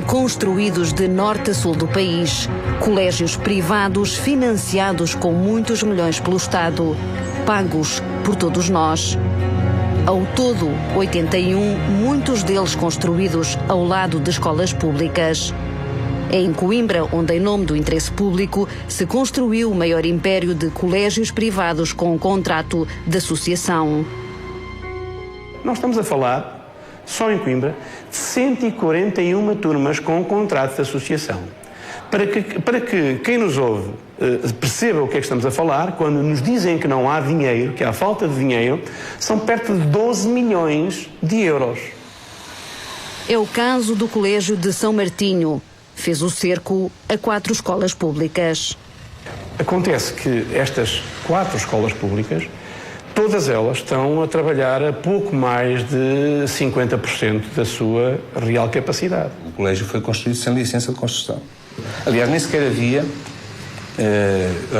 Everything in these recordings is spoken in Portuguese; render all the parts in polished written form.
construídos de norte a sul do país. Colégios privados financiados com muitos milhões pelo Estado, pagos por todos nós. Ao todo, 81, muitos deles construídos ao lado de escolas públicas. É em Coimbra, onde, em nome do interesse público, se construiu o maior império de colégios privados com um contrato de associação. Nós estamos a falar, só em Coimbra, de 141 turmas com um contrato de associação. Para que quem nos ouve perceba o que é que estamos a falar, quando nos dizem que não há dinheiro, que há falta de dinheiro, são perto de 12 milhões de euros. É o caso do Colégio de São Martinho. Fez o cerco a 4 escolas públicas. Acontece que estas 4 escolas públicas, todas elas estão a trabalhar a pouco mais de 50% da sua real capacidade. O colégio foi construído sem licença de construção. Aliás, nem sequer havia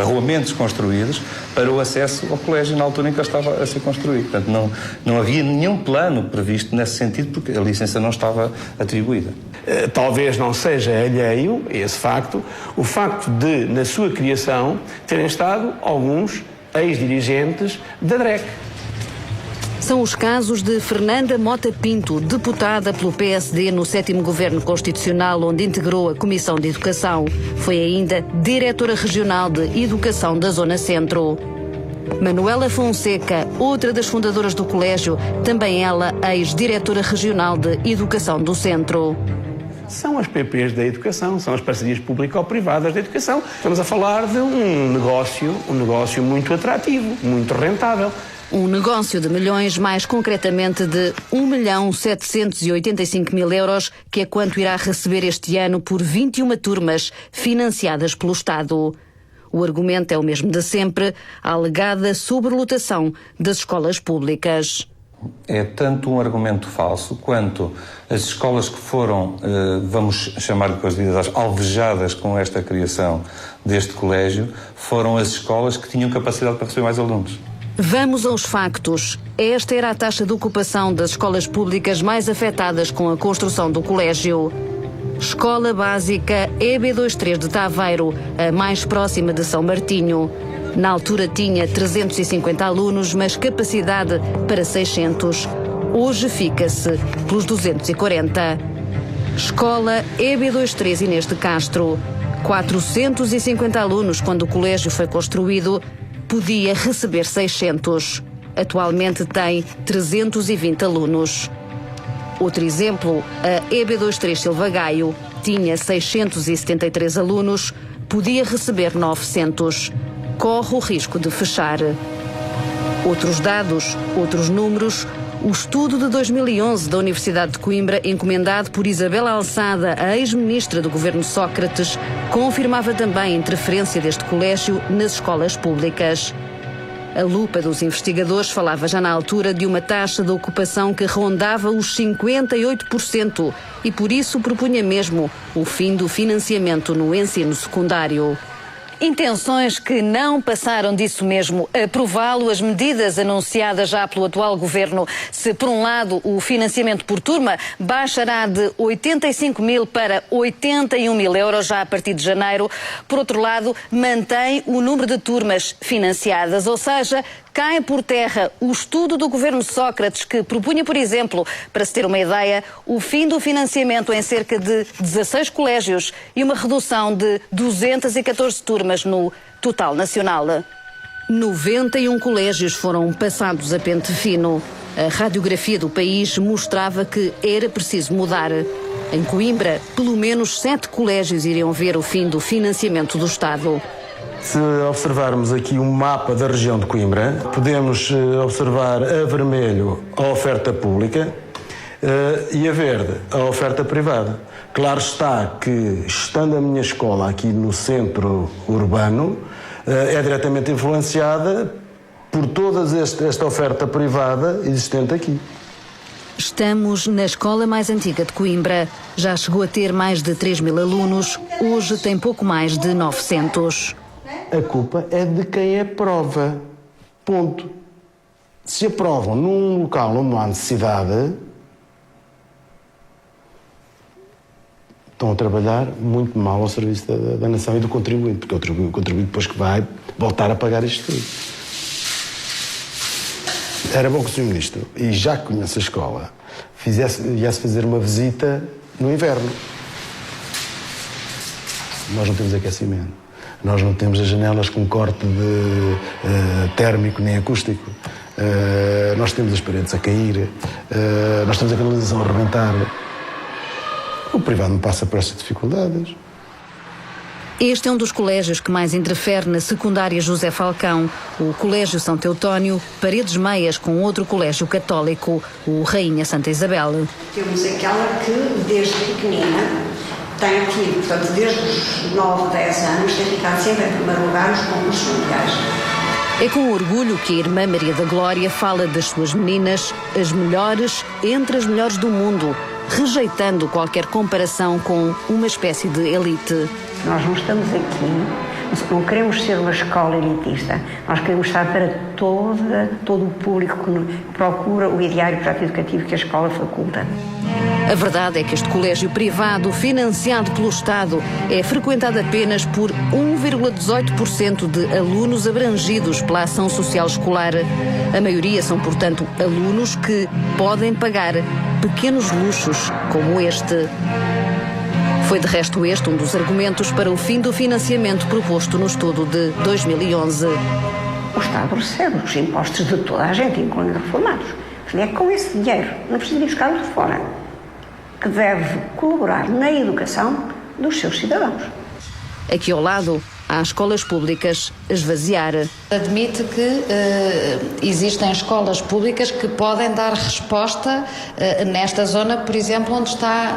arruamentos construídos para o acesso ao colégio na altura em que ele estava a ser construído. Portanto, não havia nenhum plano previsto nesse sentido, porque a licença não estava atribuída. Talvez não seja alheio a esse facto, o facto de, na sua criação, terem estado alguns ex-dirigentes da DREC. São os casos de Fernanda Mota Pinto, deputada pelo PSD no 7º Governo Constitucional, onde integrou a Comissão de Educação. Foi ainda diretora regional de Educação da Zona Centro. Manuela Fonseca, outra das fundadoras do colégio, também ela ex-diretora regional de Educação do Centro. São as PPs da educação, são as parcerias público-privadas da educação. Estamos a falar de um negócio muito atrativo, muito rentável. Um negócio de milhões, mais concretamente de 1.785.000 euros, que é quanto irá receber este ano por 21 turmas financiadas pelo Estado. O argumento é o mesmo de sempre, a alegada sobrelotação das escolas públicas. É tanto um argumento falso quanto as escolas que foram, vamos chamar de coisas alvejadas com esta criação deste colégio, foram as escolas que tinham capacidade para receber mais alunos. Vamos aos factos. Esta era a taxa de ocupação das escolas públicas mais afetadas com a construção do colégio. Escola Básica EB23 de Taveiro, a mais próxima de São Martinho. Na altura tinha 350 alunos, mas capacidade para 600. Hoje fica-se pelos 240. Escola EB23 Inês de Castro. 450 alunos quando o colégio foi construído. Podia receber 600. Atualmente tem 320 alunos. Outro exemplo, a EB23 Silva Gaio tinha 673 alunos, podia receber 900. Corre o risco de fechar. Outros dados, outros números. O estudo de 2011 da Universidade de Coimbra, encomendado por Isabela Alçada, a ex-ministra do governo Sócrates, confirmava também a interferência deste colégio nas escolas públicas. A lupa dos investigadores falava já na altura de uma taxa de ocupação que rondava os 58% e por isso propunha mesmo o fim do financiamento no ensino secundário. Intenções que não passaram disso mesmo. Aprová-lo, as medidas anunciadas já pelo atual governo. Se, por um lado, o financiamento por turma baixará de 85.000 para 81.000 euros já a partir de janeiro, por outro lado, mantém o número de turmas financiadas, ou seja, cai por terra o estudo do governo Sócrates que propunha, por exemplo, para se ter uma ideia, o fim do financiamento em cerca de 16 colégios e uma redução de 214 turmas no total nacional. 91 colégios foram passados a pente fino. A radiografia do país mostrava que era preciso mudar. Em Coimbra, pelo menos 7 colégios iriam ver o fim do financiamento do Estado. Se observarmos aqui um mapa da região de Coimbra, podemos observar a vermelho a oferta pública e a verde a oferta privada. Claro está que, estando a minha escola aqui no centro urbano, é diretamente influenciada por toda esta oferta privada existente aqui. Estamos na escola mais antiga de Coimbra. Já chegou a ter mais de 3.000 alunos, hoje tem pouco mais de 900. A culpa é de quem aprova. Ponto. Se aprovam num local onde não há necessidade, estão a trabalhar muito mal ao serviço da nação e do contribuinte, porque é o contribuinte depois que vai voltar a pagar isto tudo. Era bom que o Sr. Ministro, e já que conhece a escola, viesse fazer uma visita no inverno. Nós não temos aquecimento. Nós não temos as janelas com corte térmico nem acústico. Nós temos as paredes a cair. Nós temos a canalização a arrebentar. O privado não passa por essas dificuldades. Este é um dos colégios que mais interfere na secundária José Falcão, o Colégio São Teotónio, paredes meias com outro colégio católico, o Rainha Santa Isabel. Temos aquela que, desde pequenina, tem tido, portanto, desde os 9, 10 anos, tem ficado sempre em primeiro lugar nos concursos mundiais. É com orgulho que a irmã Maria da Glória fala das suas meninas, as melhores entre as melhores do mundo, rejeitando qualquer comparação com uma espécie de elite. Nós não estamos aqui, não queremos ser uma escola elitista, nós queremos estar para todo o público que procura o ideário e projeto educativo que a escola faculta. A verdade é que este colégio privado, financiado pelo Estado, é frequentado apenas por 1,18% de alunos abrangidos pela ação social escolar. A maioria são, portanto, alunos que podem pagar pequenos luxos como este. Foi, de resto, este um dos argumentos para o fim do financiamento proposto no estudo de 2011. O Estado recebe os impostos de toda a gente, incluindo reformados. É com esse dinheiro, não precisa ir buscar-lo de fora, que deve colaborar na educação dos seus cidadãos. Aqui ao lado, há escolas públicas a esvaziar. Admite que existem escolas públicas que podem dar resposta nesta zona, por exemplo, onde está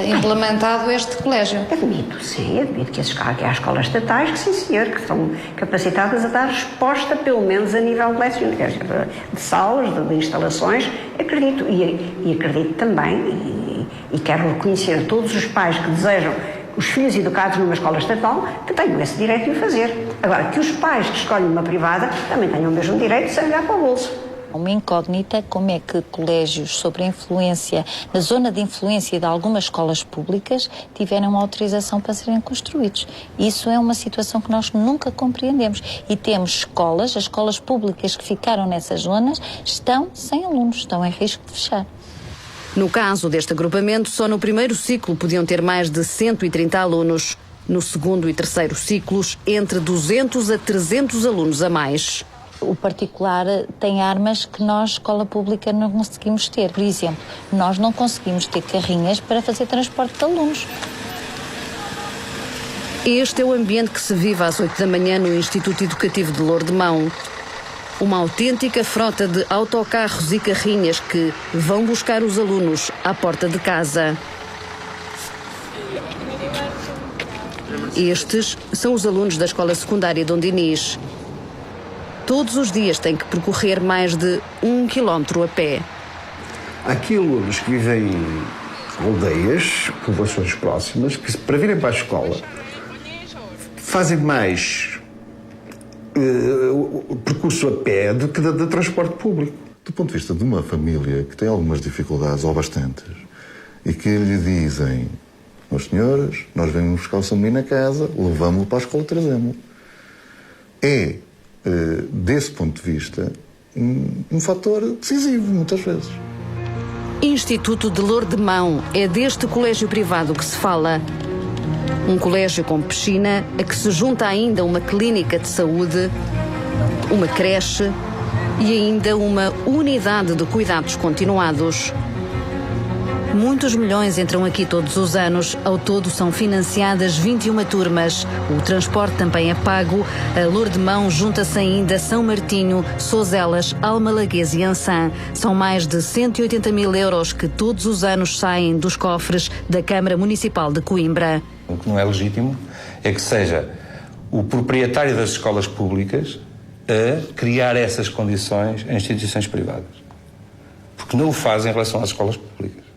implementado este colégio? Admito, sim, admito que há escolas estatais que, sim senhor, que estão capacitadas a dar resposta, pelo menos a nível de lecionamento, de salas, de instalações, acredito. E acredito também, e quero reconhecer a todos os pais que desejam os filhos educados numa escola estatal, que tenham esse direito de o fazer. Agora, que os pais que escolhem uma privada também tenham o mesmo direito de se olhar para o bolso. Uma incógnita, como é que colégios sobre a influência, na zona de influência de algumas escolas públicas, tiveram uma autorização para serem construídos. Isso é uma situação que nós nunca compreendemos. E temos escolas, as escolas públicas que ficaram nessas zonas, estão sem alunos, estão em risco de fechar. No caso deste agrupamento, só no primeiro ciclo podiam ter mais de 130 alunos. No segundo e terceiro ciclos, entre 200 a 300 alunos a mais. O particular tem armas que nós, escola pública, não conseguimos ter. Por exemplo, nós não conseguimos ter carrinhas para fazer transporte de alunos. Este é o ambiente que se vive às 8 da manhã no Instituto Educativo de Lourdemão. Uma autêntica frota de autocarros e carrinhas que vão buscar os alunos à porta de casa. Estes são os alunos da Escola Secundária Dom Dinis. Todos os dias têm que percorrer mais de 1 quilómetro a pé. Há aqui alunos que vivem em aldeias, populações próximas, que para virem para a escola fazem mais o percurso a pé do que de transporte público. Do ponto de vista de uma família que tem algumas dificuldades, ou bastantes, e que lhe dizem: meus senhores, nós vamos buscar o seu menino a casa, levamos-lo para a escola e trazemos-lo. É, desse ponto de vista, um fator decisivo, muitas vezes. Instituto de Lourdemão, é deste colégio privado que se fala. Um colégio com piscina, a que se junta ainda uma clínica de saúde, uma creche e ainda uma unidade de cuidados continuados. Muitos milhões entram aqui todos os anos. Ao todo são financiadas 21 turmas. O transporte também é pago. A Lourdemão junta-se ainda São Martinho, Sozelas, Almalaguês e Ançã. São mais de 180 mil euros que todos os anos saem dos cofres da Câmara Municipal de Coimbra. O que não é legítimo é que seja o proprietário das escolas públicas a criar essas condições em instituições privadas. Porque não o faz em relação às escolas públicas.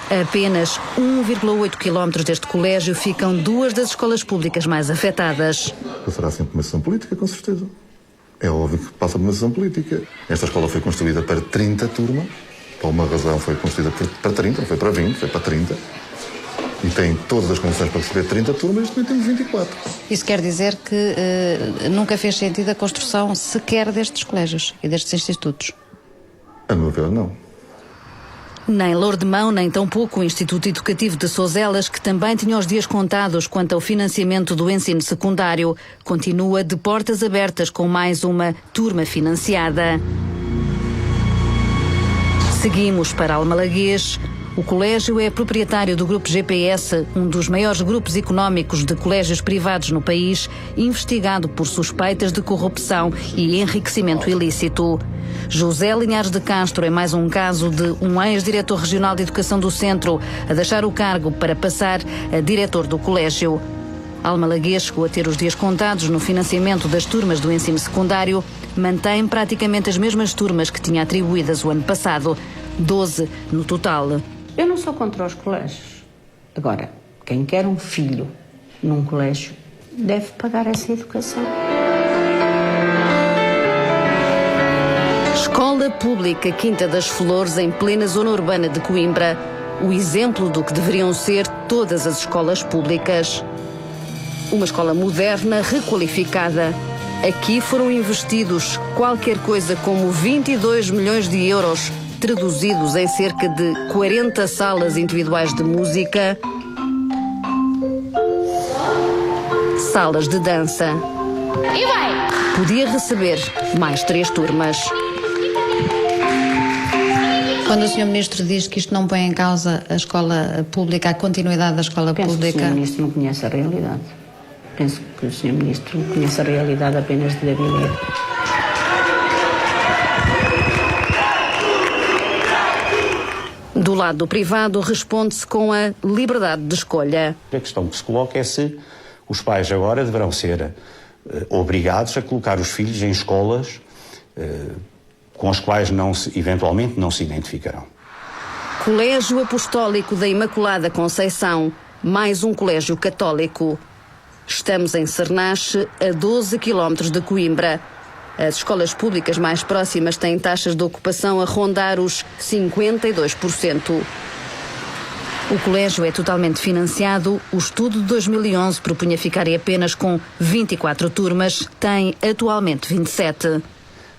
A apenas 1,8 quilómetros deste colégio ficam duas das escolas públicas mais afetadas. Passará sempre uma decisão política, com certeza. É óbvio que passa por uma decisão política. Esta escola foi construída para 30 turmas. Por uma razão foi construída para 30, não foi para 20, foi para 30. e tem todas as condições para receber 30 turmas, também temos 24. Isso quer dizer que nunca fez sentido a construção sequer destes colégios e destes institutos? A meu ver, não. Nem Lourdemão, nem tampouco o Instituto Educativo de Sozelas, que também tinha os dias contados quanto ao financiamento do ensino secundário, continua de portas abertas com mais uma turma financiada. Seguimos para Almalaguês. O colégio é proprietário do Grupo GPS, um dos maiores grupos económicos de colégios privados no país, investigado por suspeitas de corrupção e enriquecimento ilícito. José Linhares de Castro é mais um caso de um ex-diretor regional de educação do centro a deixar o cargo para passar a diretor do colégio. Almalaguês chegou a ter os dias contados no financiamento das turmas do ensino secundário, mantém praticamente as mesmas turmas que tinha atribuídas o ano passado, 12 no total. Eu não sou contra os colégios. Agora, quem quer um filho num colégio deve pagar essa educação. Escola Pública Quinta das Flores, em plena zona urbana de Coimbra. O exemplo do que deveriam ser todas as escolas públicas. Uma escola moderna, requalificada. Aqui foram investidos qualquer coisa como 22 milhões de euros, traduzidos em cerca de 40 salas individuais de música, salas de dança. E vai! Podia receber mais 3 turmas. Quando o Sr. Ministro diz que isto não põe em causa a escola pública, a continuidade da escola pública... Penso que o Sr. Ministro não conhece a realidade. Penso que o Sr. Ministro conhece a realidade apenas de gabinete. Do lado do privado, responde-se com a liberdade de escolha. A questão que se coloca é se os pais agora deverão ser obrigados a colocar os filhos em escolas com as quais eventualmente não se identificarão. Colégio Apostólico da Imaculada Conceição, mais um colégio católico. Estamos em Cernache, a 12 quilómetros de Coimbra. As escolas públicas mais próximas têm taxas de ocupação a rondar os 52%. O colégio é totalmente financiado. O estudo de 2011 propunha ficar apenas com 24 turmas. Tem atualmente 27.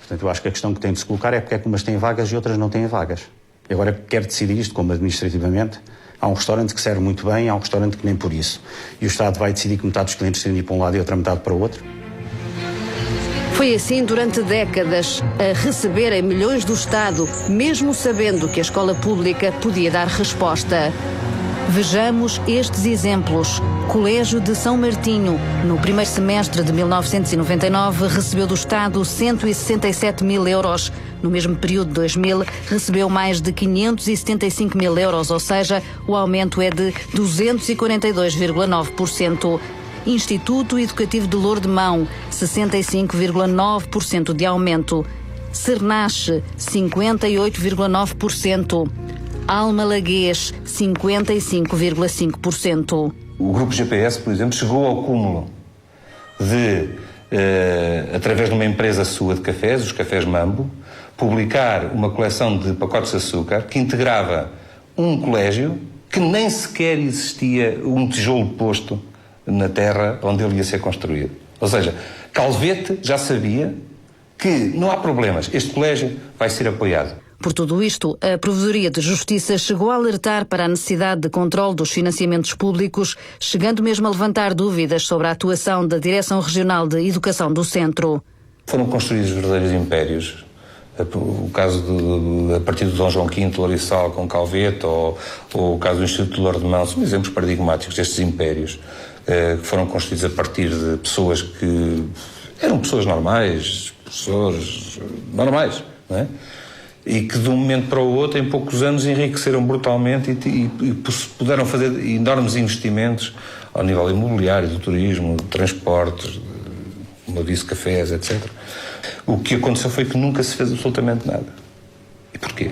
Portanto, eu acho que a questão que tem de se colocar é porque é que umas têm vagas e outras não têm vagas. E agora quer decidir isto como administrativamente. Há um restaurante que serve muito bem, há um restaurante que nem por isso. E o Estado vai decidir que metade dos clientes têm de ir para um lado e outra metade para o outro? Foi assim durante décadas, a receberem milhões do Estado, mesmo sabendo que a escola pública podia dar resposta. Vejamos estes exemplos. Colégio de São Martinho, no primeiro semestre de 1999, recebeu do Estado 167 mil euros. No mesmo período de 2000, recebeu mais de 575 mil euros, ou seja, o aumento é de 242,9%. Instituto Educativo de Lourdemão, 65,9% de aumento. Cernache, 58,9%. Almalaguês, 55,5%. O Grupo GPS, por exemplo, chegou ao cúmulo de, através de uma empresa sua de cafés, os Cafés Mambo, publicar uma coleção de pacotes de açúcar que integrava um colégio que nem sequer existia um tijolo posto na terra onde ele ia ser construído. Ou seja, Calvete já sabia que não há problemas, este colégio vai ser apoiado. Por tudo isto, a Provedoria de Justiça chegou a alertar para a necessidade de controle dos financiamentos públicos, chegando mesmo a levantar dúvidas sobre a atuação da Direção Regional de Educação do Centro. Foram construídos verdadeiros impérios. O caso a partir do Dom João V, Lourissal com Calvete, ou o caso do Instituto de Lourdemão, são exemplos paradigmáticos destes impérios, que foram construídos a partir de pessoas que eram pessoas normais, professores normais, não é? E que de um momento para o outro, em poucos anos, enriqueceram brutalmente e puderam fazer enormes investimentos ao nível imobiliário, do turismo, de transportes, como eu disse, cafés, etc. O que aconteceu foi que nunca se fez absolutamente nada. E porquê?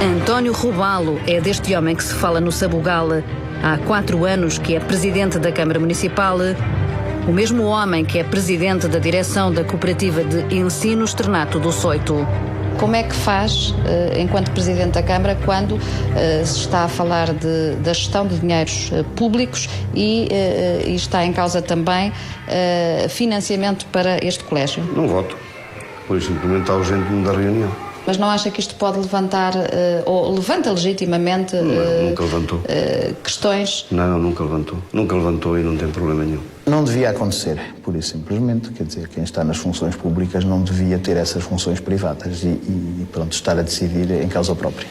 António Robalo é deste homem que se fala no Sabugal. Há 4 anos que é presidente da Câmara Municipal. O mesmo homem que é presidente da direção da Cooperativa de Ensino Externato do Soito. Como é que faz, enquanto Presidente da Câmara, quando se está a falar da gestão de dinheiros públicos e está em causa também financiamento para este colégio? Não voto, pois simplesmente está urgente-me da reunião. Mas não acha que isto pode levantar, ou levanta legitimamente nunca levantou. Questões? Não, nunca levantou. Nunca levantou e não tem problema nenhum. Não devia acontecer, pura e simplesmente. Quer dizer, quem está nas funções públicas não devia ter essas funções privadas e pronto, estar a decidir em causa própria.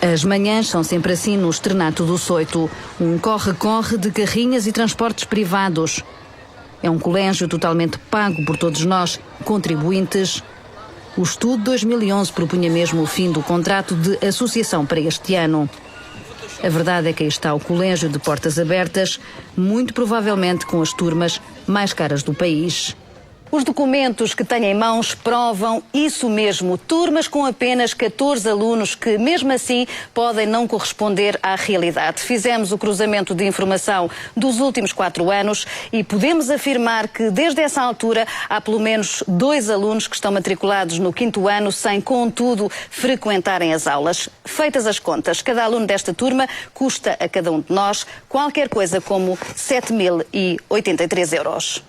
As manhãs são sempre assim no Externato do Soito. Um corre-corre de carrinhas e transportes privados. É um colégio totalmente pago por todos nós, contribuintes. O estudo de 2011 propunha mesmo o fim do contrato de associação para este ano. A verdade é que aí está o colégio de portas abertas, muito provavelmente com as turmas mais caras do país. Os documentos que tenho em mãos provam isso mesmo. Turmas com apenas 14 alunos que, mesmo assim, podem não corresponder à realidade. Fizemos o cruzamento de informação dos últimos 4 anos e podemos afirmar que, desde essa altura, há pelo menos 2 alunos que estão matriculados no 5º ano sem, contudo, frequentarem as aulas. Feitas as contas, cada aluno desta turma custa a cada um de nós qualquer coisa como 7.083 euros.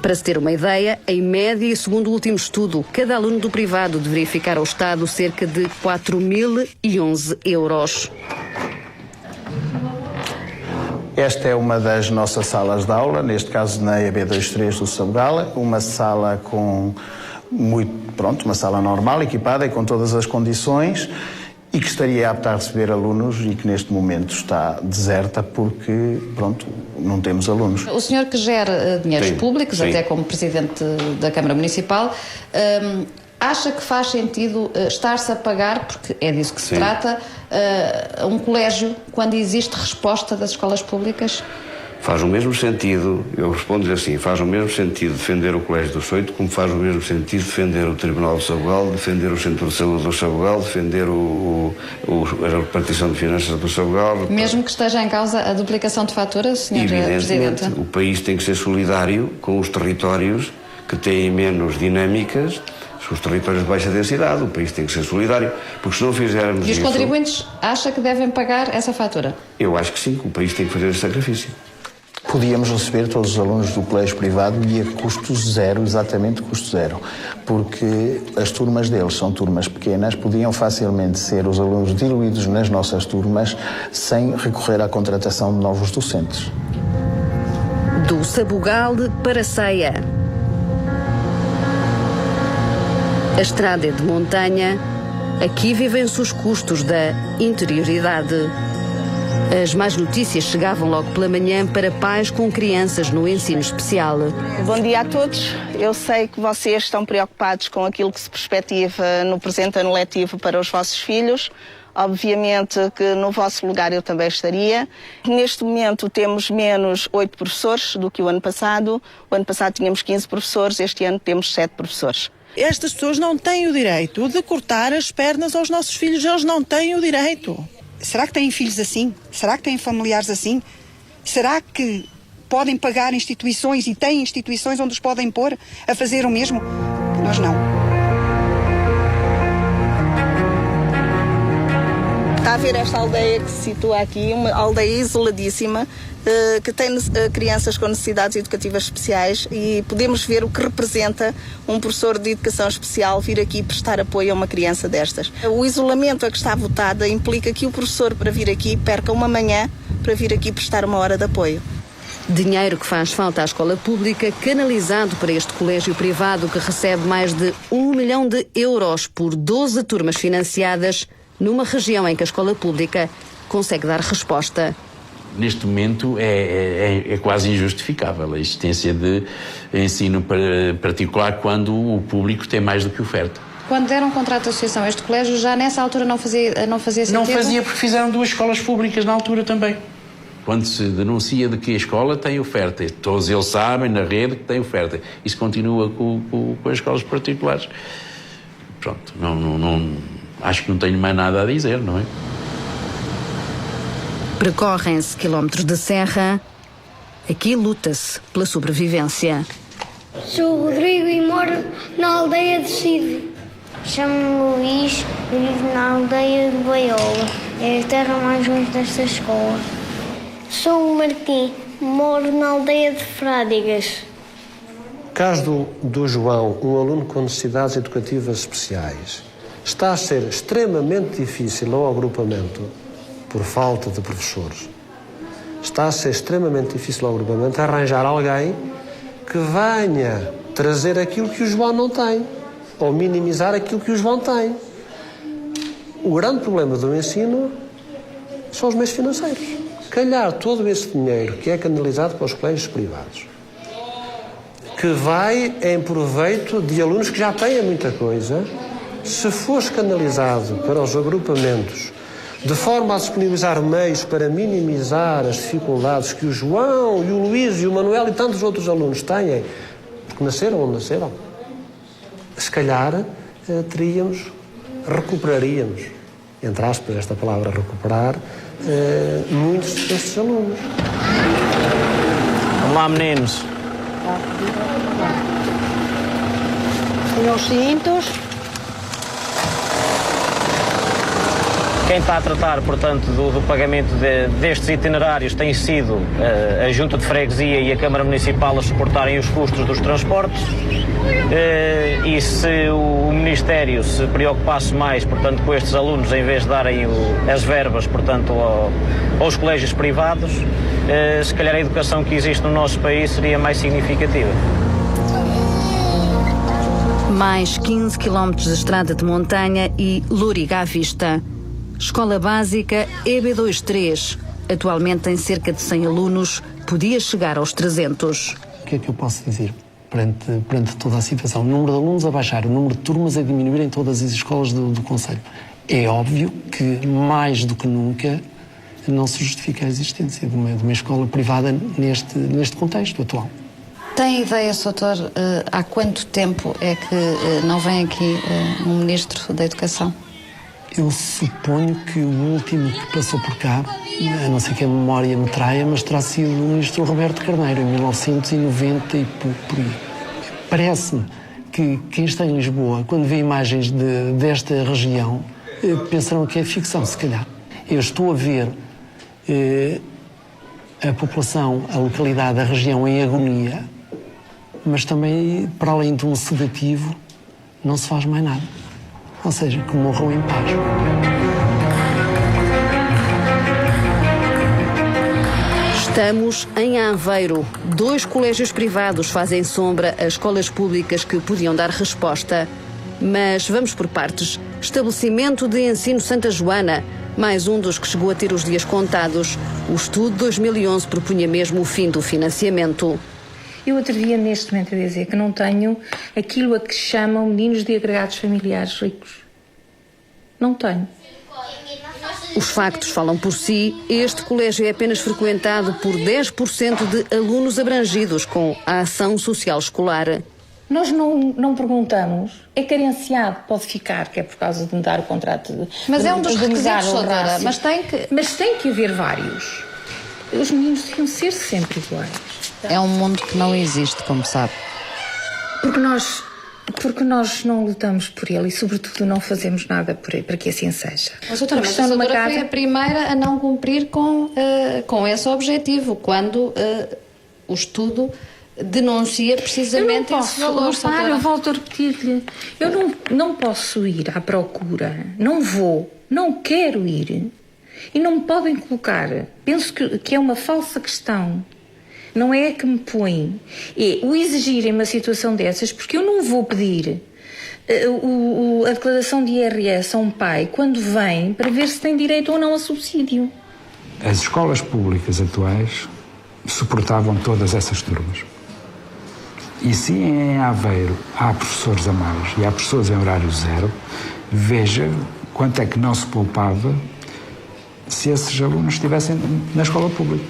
Para se ter uma ideia, em média e segundo o último estudo, cada aluno do privado deveria ficar ao Estado cerca de 4.011 euros. Esta é uma das nossas salas de aula, neste caso na EB23 do Sabugala, uma sala uma sala normal, equipada e com todas as condições, e que estaria apta a receber alunos e que neste momento está deserta porque, não temos alunos. O senhor que gera dinheiros públicos, sim, até como Presidente da Câmara Municipal, acha que faz sentido estar-se a pagar, porque é disso que se trata, um colégio quando existe resposta das escolas públicas? Faz o mesmo sentido, eu respondo-lhe assim, faz o mesmo sentido defender o Colégio do Soito, como faz o mesmo sentido defender o Tribunal do Sabugal, defender o Centro de Saúde do Sabugal, defender a repartição de finanças do Sabugal. Mesmo que esteja em causa a duplicação de faturas, Sr. Presidente? O país tem que ser solidário com os territórios que têm menos dinâmicas, os territórios de baixa densidade. O país tem que ser solidário, porque se não fizermos isso... E os contribuintes acham que devem pagar essa fatura? Eu acho que sim, que o país tem que fazer esse sacrifício. Podíamos receber todos os alunos do colégio privado e a custo zero, exatamente custo zero, porque as turmas deles são turmas pequenas, podiam facilmente ser os alunos diluídos nas nossas turmas sem recorrer à contratação de novos docentes. Do Sabugal para Ceia. A estrada é de montanha, aqui vivem-se os custos da interioridade. As más notícias chegavam logo pela manhã para pais com crianças no ensino especial. Bom dia a todos. Eu sei que vocês estão preocupados com aquilo que se perspectiva no presente ano letivo para os vossos filhos. Obviamente que no vosso lugar eu também estaria. Neste momento temos menos 8 professores do que o ano passado. O ano passado tínhamos 15 professores, este ano temos 7 professores. Estas pessoas não têm o direito de cortar as pernas aos nossos filhos, eles não têm o direito. Será que têm filhos assim? Será que têm familiares assim? Será que podem pagar instituições e têm instituições onde os podem pôr a fazer o mesmo? Nós não. Está a ver esta aldeia que se situa aqui, uma aldeia isoladíssima, que tem crianças com necessidades educativas especiais, e podemos ver o que representa um professor de educação especial vir aqui prestar apoio a uma criança destas. O isolamento a que está votada implica que o professor, para vir aqui, perca uma manhã para vir aqui prestar uma hora de apoio. Dinheiro que faz falta à escola pública, canalizado para este colégio privado que recebe mais de 1 milhão de euros por 12 turmas financiadas, numa região em que a escola pública consegue dar resposta. Neste momento é quase injustificável a existência de ensino particular quando o público tem mais do que oferta. Quando deram um contrato de associação a este colégio, já nessa altura não fazia sentido? Não fazia, porque fizeram 2 escolas públicas na altura também. Quando se denuncia de que a escola tem oferta, todos eles sabem na rede que tem oferta. Isso continua com as escolas particulares. Pronto, acho que não tenho mais nada a dizer, não é? Percorrem-se quilómetros de serra. Aqui luta-se pela sobrevivência. Sou o Rodrigo e moro na aldeia de Cide. Chamo-me Luís e vivo na aldeia de Baiola. É a terra mais longe desta escola. Sou o Martim, moro na aldeia de Frádigas. Caso do João, um aluno com necessidades educativas especiais, está a ser extremamente difícil ao agrupamento por falta de professores. Está a ser extremamente difícil ao agrupamento arranjar alguém que venha trazer aquilo que o João não tem, ou minimizar aquilo que o João tem. O grande problema do ensino são os meios financeiros. Calhar todo esse dinheiro que é canalizado para os colégios privados, que vai em proveito de alunos que já têm muita coisa, se fosse canalizado para os agrupamentos de forma a disponibilizar meios para minimizar as dificuldades que o João e o Luís e o Manuel e tantos outros alunos têm, porque nasceram onde nasceram, se calhar recuperaríamos, entre aspas, esta palavra recuperar, muitos destes alunos. Vamos lá, meninos. Tenham os cintos. Quem está a tratar, portanto, do pagamento destes itinerários tem sido a Junta de Freguesia e a Câmara Municipal a suportarem os custos dos transportes. E se o Ministério se preocupasse mais, portanto, com estes alunos, em vez de darem as verbas, portanto, aos colégios privados, se calhar a educação que existe no nosso país seria mais significativa. Mais 15 km de estrada de montanha e Loriga à vista. Escola Básica EB23. Atualmente tem cerca de 100 alunos, podia chegar aos 300. O que é que eu posso dizer perante toda a situação? O número de alunos a baixar, o número de turmas a diminuir em todas as escolas do concelho. É óbvio que, mais do que nunca, não se justifica a existência de uma escola privada neste contexto atual. Tem ideia, Sr. Doutor, há quanto tempo é que não vem aqui um Ministro da Educação? Eu suponho que o último que passou por cá, a não ser que a memória me traia, mas terá sido o Ministro Roberto Carneiro, em 1990 e por aí. Parece-me que quem está em Lisboa, quando vê imagens desta região, pensarão que é ficção, se calhar. Eu estou a ver a população, a localidade, a região em agonia, mas também, para além de um sedativo, não se faz mais nada. Ou seja, que morram em paz. Estamos em Aveiro. 2 colégios privados fazem sombra às escolas públicas que podiam dar resposta. Mas vamos por partes. Estabelecimento de Ensino Santa Joana, mais um dos que chegou a ter os dias contados. O estudo 2011 propunha mesmo o fim do financiamento. Eu outro dia, neste momento, a dizer que não tenho aquilo a que chamam meninos de agregados familiares ricos. Não tenho. Os factos falam por si. Este colégio é apenas frequentado por 10% de alunos abrangidos com a ação social escolar. Nós não perguntamos, é carenciado, pode ficar, que é por causa de mudar o contrato de... Mas é um dos requisitos, doutora, mas tem que haver vários. Os meninos deviam ser sempre iguais. É um mundo que não existe, como sabe. Porque nós não lutamos por ele e, sobretudo, não fazemos nada por ele, para que assim seja. Mas, doutora, a doutora foi a primeira a não cumprir com esse objetivo, quando o estudo denuncia precisamente esse valor. Eu volto a repetir-lhe. Eu não posso ir à procura, não quero ir. E não me podem colocar. Penso que é uma falsa questão. Não é que me põe. É o exigirem uma situação dessas, porque eu não vou pedir a declaração de IRS a um pai quando vem para ver se tem direito ou não a subsídio. As escolas públicas atuais suportavam todas essas turmas. E se em Aveiro há professores a mais e há professores em horário zero, veja quanto é que não se poupava se esses alunos estivessem na escola pública.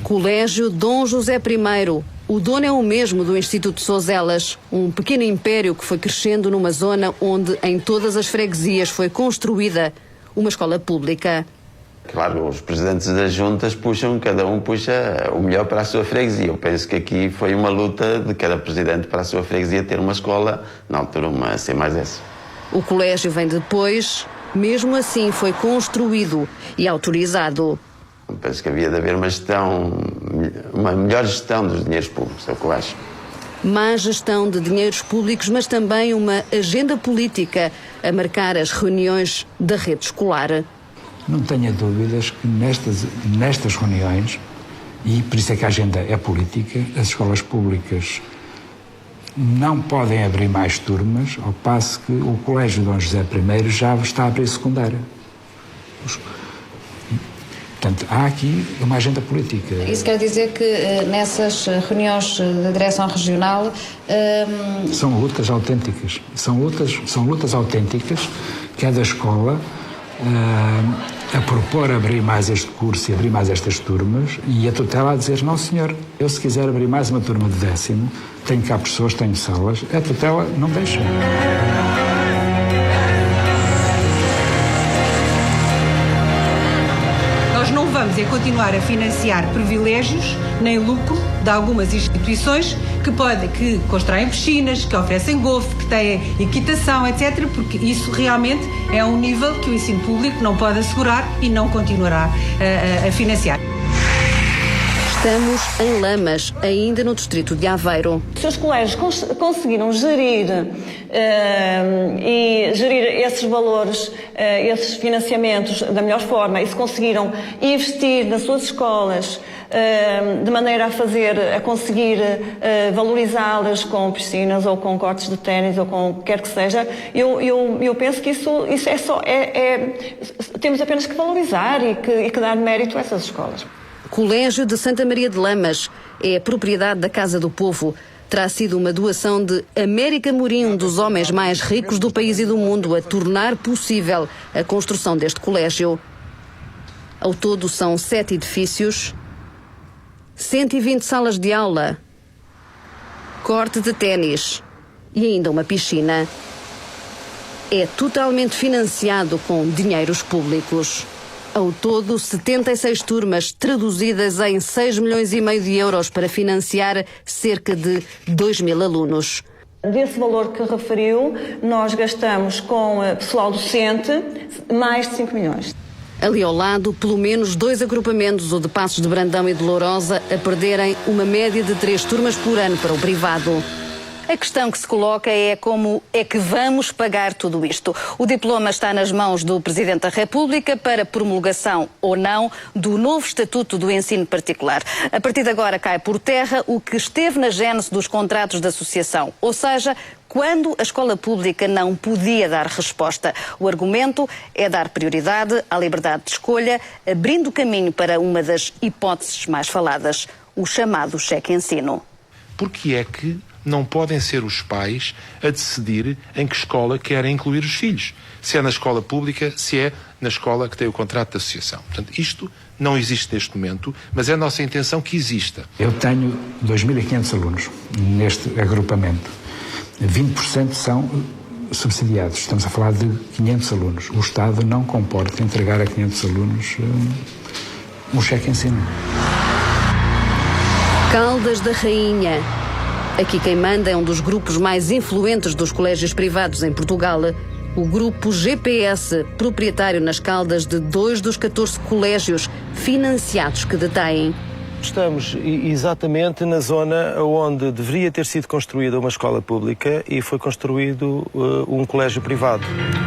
Colégio Dom José I. O dono é o mesmo do Instituto Sozelas, um pequeno império que foi crescendo numa zona onde em todas as freguesias foi construída uma escola pública. Claro, os presidentes das juntas cada um puxa o melhor para a sua freguesia. Eu penso que aqui foi uma luta de cada presidente para a sua freguesia ter uma escola, na altura uma C+S. O colégio vem depois, mesmo assim foi construído e autorizado. Penso que havia de haver uma melhor gestão dos dinheiros públicos, é o que eu acho. Má gestão de dinheiros públicos, mas também uma agenda política a marcar as reuniões da rede escolar. Não tenha dúvidas que nestas reuniões, e por isso é que a agenda é política, as escolas públicas não podem abrir mais turmas, ao passo que o Colégio Dom José I já está a abrir secundária. Portanto, há aqui uma agenda política. Isso quer dizer que nessas reuniões da direção regional... São lutas autênticas. São lutas autênticas que é da escola a propor abrir mais este curso e abrir mais estas turmas, e a tutela a dizer, não senhor, eu se quiser abrir mais uma turma de 10º, tenho cá pessoas, tenho salas, a tutela não deixa. Nós não vamos continuar a financiar privilégios nem lucro de algumas instituições que constroem piscinas, que oferecem golfe, que têm equitação, etc., porque isso realmente é um nível que o ensino público não pode assegurar e não continuará a financiar. Estamos em Lamas, ainda no distrito de Aveiro. Se os colégios conseguiram gerir esses valores, esses financiamentos da melhor forma, e se conseguiram investir nas suas escolas de maneira a conseguir valorizá-las com piscinas ou com cortes de ténis ou com o que quer que seja, eu penso que isso temos apenas que valorizar e que dar mérito a essas escolas. Colégio de Santa Maria de Lamas é propriedade da Casa do Povo. Terá sido uma doação de América Morim, um dos homens mais ricos do país e do mundo, a tornar possível a construção deste colégio. Ao todo são 7 edifícios, 120 salas de aula, corte de ténis e ainda uma piscina. É totalmente financiado com dinheiros públicos. Ao todo, 76 turmas, traduzidas em 6,5 milhões de euros para financiar cerca de 2.000 alunos. Desse valor que referiu, nós gastamos com pessoal docente mais de 5 milhões. Ali ao lado, pelo menos 2 agrupamentos, o de Passos de Brandão e de Lourosa, a perderem uma média de 3 turmas por ano para o privado. A questão que se coloca é como é que vamos pagar tudo isto. O diploma está nas mãos do Presidente da República para promulgação ou não do novo Estatuto do Ensino Particular. A partir de agora cai por terra o que esteve na gênese dos contratos de associação, ou seja, quando a escola pública não podia dar resposta. O argumento é dar prioridade à liberdade de escolha, abrindo caminho para uma das hipóteses mais faladas, o chamado cheque-ensino. Porque é que não podem ser os pais a decidir em que escola querem incluir os filhos? Se é na escola pública, se é na escola que tem o contrato de associação. Portanto, isto não existe neste momento, mas é a nossa intenção que exista. Eu tenho 2.500 alunos neste agrupamento. 20% são subsidiados. Estamos a falar de 500 alunos. O Estado não comporta entregar a 500 alunos um cheque-ensino. Caldas da Rainha. Aqui quem manda é um dos grupos mais influentes dos colégios privados em Portugal. O grupo GPS, proprietário nas Caldas de 2 dos 14 colégios financiados que detêm. Estamos exatamente na zona onde deveria ter sido construída uma escola pública e foi construído um colégio privado.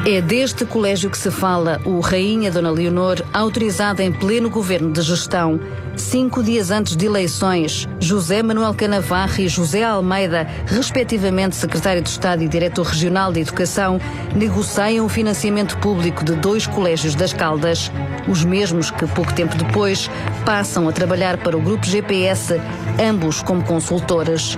É deste colégio que se fala o Rainha Dona Leonor, autorizado em pleno governo de gestão. 5 dias antes de eleições, José Manuel Canavarro e José Almeida, respectivamente secretário de Estado e diretor regional de Educação, negociam o financiamento público de 2 colégios das Caldas. Os mesmos que, pouco tempo depois, passam a trabalhar para o Grupo GPS, ambos como consultores.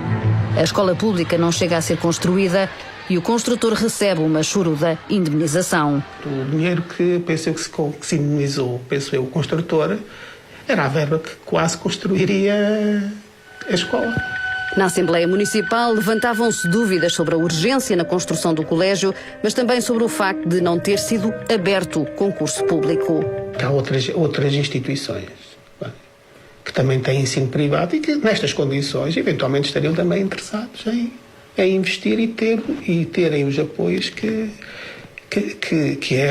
A escola pública não chega a ser construída e o construtor recebe uma choruda indemnização. O dinheiro que penso que se indemnizou, penso eu, o construtor, era a verba que quase construiria a escola. Na Assembleia Municipal levantavam-se dúvidas sobre a urgência na construção do colégio, mas também sobre o facto de não ter sido aberto concurso público. Há outras instituições que também têm ensino privado e que, nestas condições, eventualmente estariam também interessados em é investir e terem os apoios que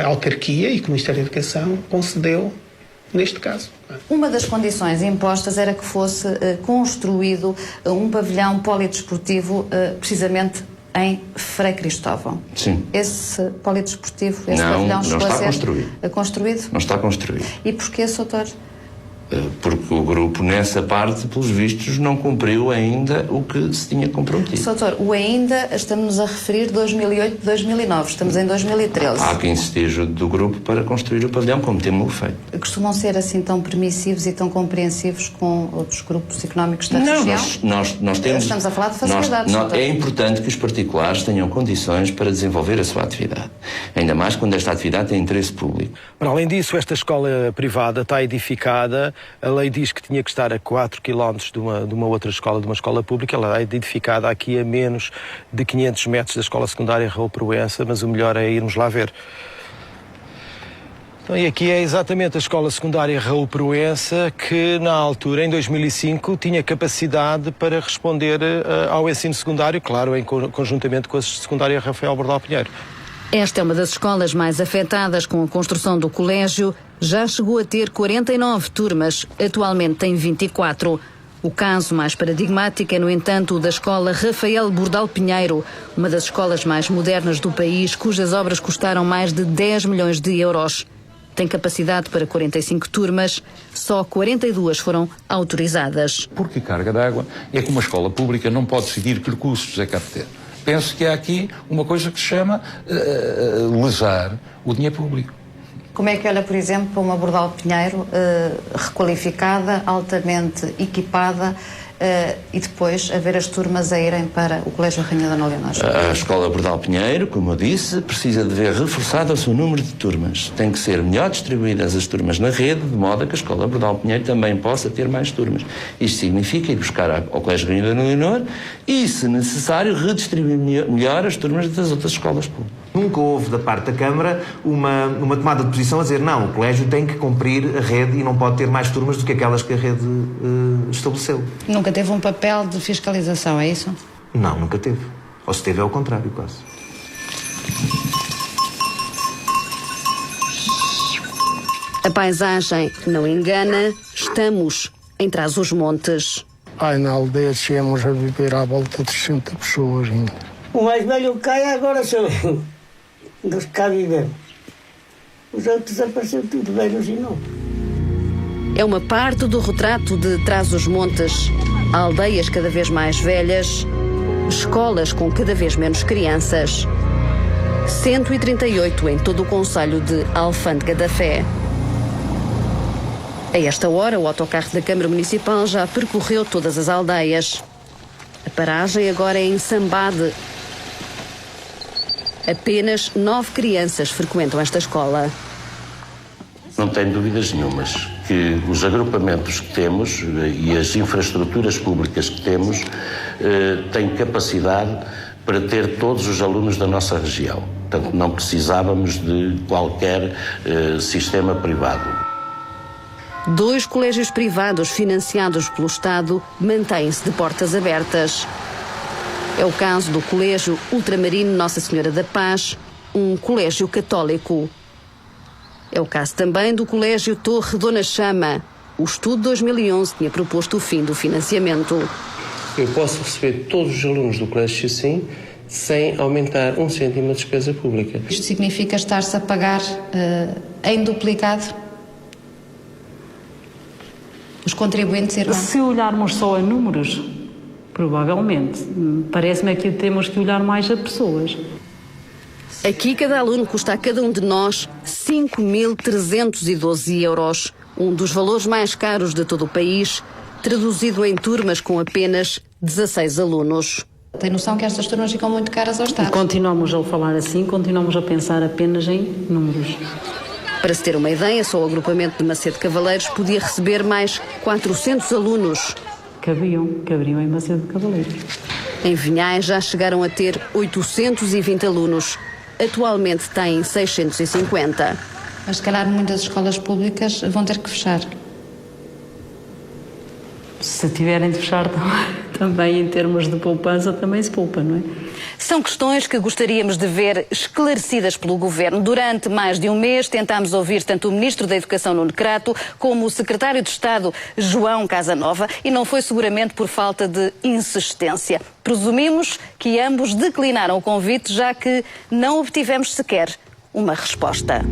a autarquia e que o Ministério da Educação concedeu neste caso. Uma das condições impostas era que fosse construído um pavilhão polidesportivo precisamente em Frei Cristóvão. Sim. Esse polidesportivo, esse pavilhão chegou a ser construído? Não está construído. E porquê, Sr. Doutor? Porque o grupo, nessa parte, pelos vistos, não cumpriu ainda o que se tinha comprometido. Sr. Doutor, o ainda estamos a referir 2008-2009, estamos em 2013. Há que insistir junto do grupo para construir o pavilhão, como temos feito. Costumam ser assim tão permissivos e tão compreensivos com outros grupos económicos da região? Nós temos... Estamos a falar de facilidades. É importante que os particulares tenham condições para desenvolver a sua atividade. Ainda mais quando esta atividade tem interesse público. Para além disso, esta escola privada está edificada. A lei diz que tinha que estar a 4 km de uma outra escola, de uma escola pública. Ela é edificada aqui a menos de 500 metros da escola secundária Raul Proença, mas o melhor é irmos lá ver. Então, e aqui é exatamente a escola secundária Raul Proença, que na altura, em 2005, tinha capacidade para responder ao ensino secundário, claro, conjuntamente com a secundária Rafael Bordal Pinheiro. Esta é uma das escolas mais afetadas com a construção do colégio. Já chegou a ter 49 turmas, atualmente tem 24. O caso mais paradigmático é, no entanto, o da escola Rafael Bordal Pinheiro, uma das escolas mais modernas do país, cujas obras custaram mais de 10 milhões de euros. Tem capacidade para 45 turmas, só 42 foram autorizadas. Porque carga d'água é que uma escola pública não pode decidir que recursos é que há de ter. Penso que há aqui uma coisa que se chama lesar o dinheiro público. Como é que olha, por exemplo, para uma Bordal Pinheiro requalificada, altamente equipada e depois a ver as turmas a irem para o Colégio Rainha Dona Leonor? A escola Bordal Pinheiro, como eu disse, precisa de ver reforçado o seu número de turmas. Tem que ser melhor distribuídas as turmas na rede, de modo a que a escola Bordal Pinheiro também possa ter mais turmas. Isto significa ir buscar ao Colégio Rainha Dona Leonor e, se necessário, redistribuir melhor as turmas das outras escolas públicas. Nunca houve da parte da Câmara uma tomada de posição a dizer não, o colégio tem que cumprir a rede e não pode ter mais turmas do que aquelas que a rede estabeleceu. Nunca teve um papel de fiscalização, é isso? Não, nunca teve. Ou se teve é o contrário, quase. A paisagem não engana, estamos em Trás-os-Montes. Ai, na aldeia chegamos a viver à volta de 60 pessoas ainda. O mais velho que cai agora sou eu, dos que cá vivemos. Os outros desapareceram tudo velhos e não. É uma parte do retrato de Trás-os-Montes. Aldeias cada vez mais velhas, escolas com cada vez menos crianças. 138 em todo o concelho de Alfândega da Fé. A esta hora, o autocarro da Câmara Municipal já percorreu todas as aldeias. A paragem agora é em Sambade. Apenas 9 crianças frequentam esta escola. Não tenho dúvidas nenhumas que os agrupamentos que temos e as infraestruturas públicas que temos têm capacidade para ter todos os alunos da nossa região. Portanto, não precisávamos de qualquer sistema privado. 2 colégios privados financiados pelo Estado mantêm-se de portas abertas. É o caso do Colégio Ultramarino Nossa Senhora da Paz, um colégio católico. É o caso também do Colégio Torre Dona Chama. O estudo 2011 tinha proposto o fim do financiamento. Eu posso receber todos os alunos do colégio assim, sem aumentar 1 cêntimo a despesa pública. Isto significa estar-se a pagar em duplicado? Os contribuintes irão? Se olharmos só a números, provavelmente. Parece-me que temos que olhar mais a pessoas. Aqui cada aluno custa a cada um de nós 5.312 euros, um dos valores mais caros de todo o país, traduzido em turmas com apenas 16 alunos. Tem noção que estas turmas ficam muito caras ao Estado? Continuamos a falar assim, continuamos a pensar apenas em números. Para se ter uma ideia, só o agrupamento de Macedo Cavaleiros podia receber mais 400 alunos. Caberiam em Macedo Cavaleiros. Em Vinhais já chegaram a ter 820 alunos. Atualmente têm 650. Mas se calhar muitas escolas públicas vão ter que fechar. Se tiverem de fechar, também em termos de poupança também se poupa, não é? São questões que gostaríamos de ver esclarecidas pelo Governo. Durante mais de um mês tentámos ouvir tanto o Ministro da Educação, Nuno Crato, como o Secretário de Estado, João Casanova, e não foi seguramente por falta de insistência. Presumimos que ambos declinaram o convite, já que não obtivemos sequer uma resposta.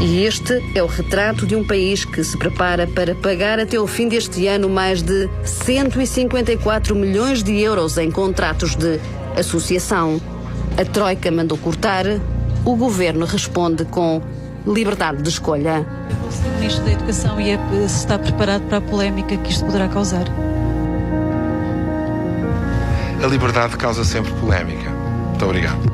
E este é o retrato de um país que se prepara para pagar até o fim deste ano mais de 154 milhões de euros em contratos de associação. A Troika mandou cortar, o Governo responde com liberdade de escolha. O Ministro da Educação se está preparado para a polémica que isto poderá causar. A liberdade causa sempre polémica. Muito obrigado.